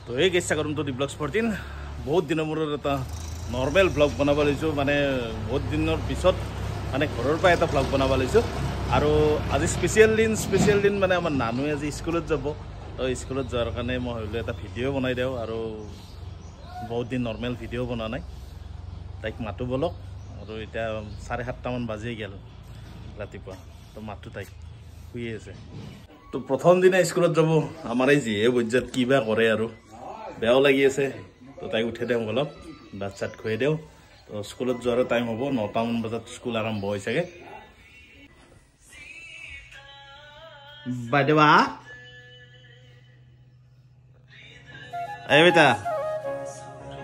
তো এই চেষ্টা কৰিম তো ব্লগছ 14 বহুত দিনৰ মূৰত এটা নৰ্মেল ব্লগ বনাব লৈছোঁ মানে বহুত দিনৰ পিছত মানে ঘৰৰ পৰা এটা ব্লগ বনাব লৈছোঁ আৰু আজি স্পেচিয়েল দিন মানে আমাৰ নানুৱে আজি স্কুলত যাব তো স্কুলত যোৱাৰ কাৰণে মই ভাবিলোঁ এটা ভিডিঅ' বনাই দিওঁ আৰু বহুত দিন নৰ্মেল ভিডিঅ' বনোৱা নাই তাইক মাতো বলক আৰু এতিয়া 7:30 মান বাজি গ'ল ৰাতিপুৱা তো মাতো তাইক শুই আছে তো প্ৰথম দিনা স্কুলত যাব আমাৰ এই যিহে বজ্জাত কিবা কৰে আৰু বেয়াও লাগি আছে তো তাইক উঠাই দিওঁ অলপ ভাত চাত খুৱাই দিওঁ তো স্কুলত যোৱাৰ টাইম হ'ব 9টা মান বজাত স্কুল আৰম্ভ হৈ চাগে বাইদেউ এই বেটা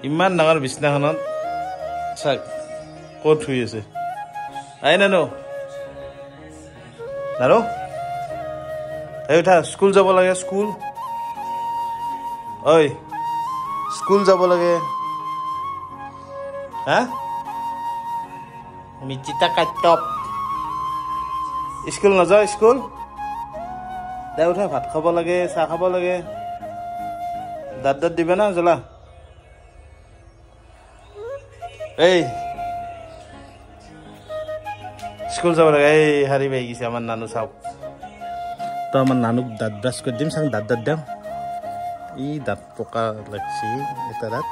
ইমান ডাঙৰ বিছনাখনত চাক ক'ত শুই আছে আই নানো নানো এই উঠা স্কুল যাব লাগে স্কুল ঐ স্কুল যাব লাগে হা মিচিতা কাটপ স্কুল নাযাওঁ স্কুল দে উঠা ভাত খাব লাগে চাহ খাব লাগে দাঁত দিবে না জ্বলা এই স্কুল যাব লাগে এই হাৰি বাই গেছে আমাৰ নানু চাওক তো আমাৰ নানুক দাঁত ব্ৰাছ কৰি দিম চাং দাঁত দিওঁ ই দাঁত পকা লাগছে এটা দাঁত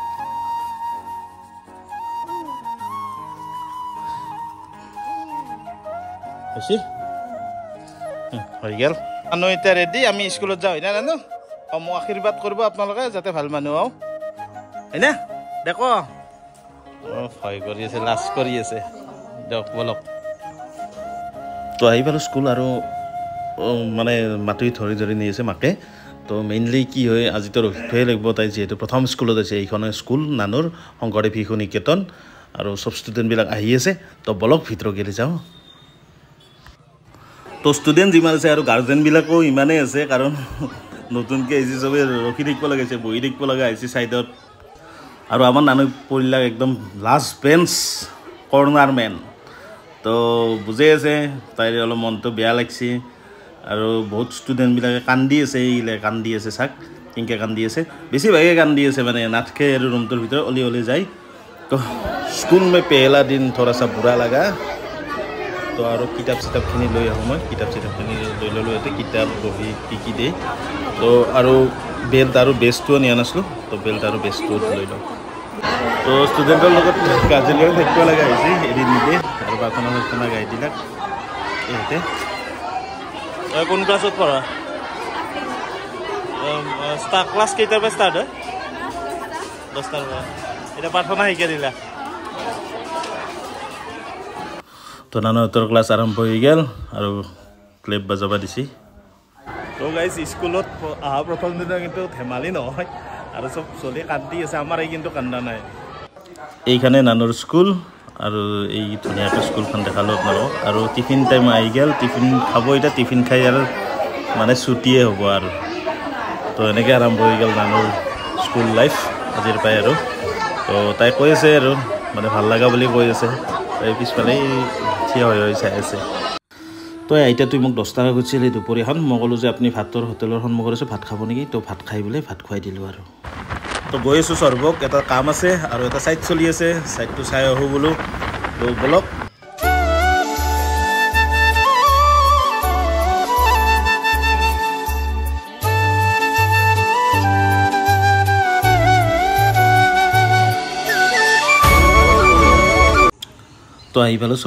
হৈছে হৈ গ'ল মানুহ এতিয়া ৰেডি আমি স্কুলত যাওঁ হয়নে নানু মোক আশীৰ্বাদ কৰিব আপোনালোকে যাতে ভাল মানুহ হওঁ হয়নে দেখ ভয় কৰি আছে লাজ কৰি আছে দিয়ক বলক তো আহি পালোঁ স্কুল আৰু মানে মাটি ধৰি নি আছে মাকে তো মেইনলি কি হয় আজিতো ৰখিবই লাগিব তাই যিহেতু প্ৰথম স্কুলত আছে এইখনে স্কুল নানুৰ শংকৰদেৱ শিশু নিকেতন আৰু চব ষ্টুডেণ্টবিলাক আহি আছে তো বলক ভিতৰত গেলি যাওঁ তো ষ্টুডেণ্ট যিমান আছে আৰু গাৰ্জেনবিলাকো ইমানেই আছে কাৰণ নতুনকৈ আহিছে চবেই ৰখি থাকিব লাগিছে বহি থাকিব লগা আহিছে ছাইডত আৰু আমাৰ নানু পৰিলাক একদম লাষ্ট বেঞ্চ কৰ্ণাৰ মেন তো বুজাই আছে তাইৰ অলপ মনটো বেয়া লাগছে আৰু বহুত ষ্টুডেণ্টবিলাকে কান্দি আছে এইগিলা কান্দি আছে চাক কেনেকৈ কান্দি আছে বেছিভাগে কান্দি আছে মানে নাথকে আৰু ৰুমটোৰ ভিতৰত অলি যায় তো স্কুল মে পেহলা দিন থোৰা চা বুঢ়া লগা তো আৰু কিতাপ চিতাপখিনি লৈ আহোঁ মই কিতাপ চিতাপখিনি লৈ ল'লোঁ ইয়াতে কিতাপ বহি কি দিয়ে তো আৰু বেল্ট আৰু বেষ্টটোও নিয়া নাছিলোঁ তো বেল্ট আৰু বেষ্টটোও লৈ লওঁ তো ষ্টুডেণ্টৰ লগত গাৰ্জেনৰ থাকিব লগা হৈছে এদিন নিদে আৰু প্ৰাৰ্থনা গাই দিলাক ইহঁতে কোন ক্লাছত পঢ়া ক্লাছ কেইটাৰ পৰা ষ্টাৰ্ট হয় 10টাৰ পৰা এতিয়া প্ৰাৰ্থনা শিকাই দিলা তো নানুহঁতৰ ক্লাছ আৰম্ভ হৈ গ'ল আৰু ক্লেপ বাজাব দিছে তো গাইজ স্কুলত অহা প্ৰথম দিনা কিন্তু ধেমালি নহয় আৰু চব চলি কান্দি আছে আমাৰ এই কিন্তু কান্দা নাই এইখানে নানুৰ স্কুল আৰু এই ধুনীয়াকৈ স্কুলখন দেখালোঁ আপোনালোকক আৰু টিফিন টাইম আহি গ'ল টিফিন খাব এতিয়া টিফিন খাই আৰু মানে ছুটিয়ে হ'ব আৰু তো এনেকৈ আৰম্ভ হৈ গ'ল নানুৰ স্কুল লাইফ আজিৰ পৰাই আৰু তো তাই কৈ আছে আৰু মানে ভাল লগা বুলি কৈ আছে তাই পিছফালেই থিয় হৈ চাই আছে তো এতিয়া তুই মোক 10 টকা খুজিছিলি দুপৰীয়াখন মই ক'লোঁ যে আপুনি ভাতৰ হোটেলৰ সন্মুখত আছে ভাত খাব নেকি তো ভাত খাই বোলে ভাত খুৱাই দিলোঁ আৰু তো গৈ আছোঁ সৰ্বক এটা কাম আছে আৰু এটা ছাইড চলি আছে ছাইডটো চাই আহোঁ বোলো তো বলক তো আহি পালোঁ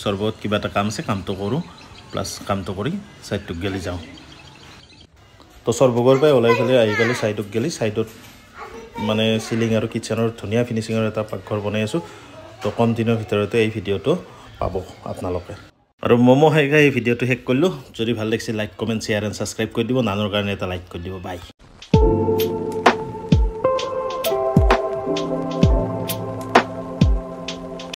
সৰ্বত কিবা এটা কাম আছে কামটো কৰোঁ প্লাছ কামটো কৰি ছাইডটোক গেলি যাওঁ তো সৰ্বকৰ পৰাই ওলাই পেলাই আহি পালোঁ ছাইডক গেলি ছাইডত মানে চিলিং আৰু কিটচেনৰ ধুনীয়া ফিনিচিঙৰ এটা পাকঘৰ বনাই আছোঁ তো কম দিনৰ ভিতৰতে এই ভিডিঅ'টো পাব আপোনালোকে আৰু ম'ম' খাই এই ভিডিঅ'টো শেষ কৰিলোঁ যদি ভাল লাগিছে like comment share and subscribe কৰি দিব নানুৰ কাৰণে এটা লাইক কৰি দিব বাই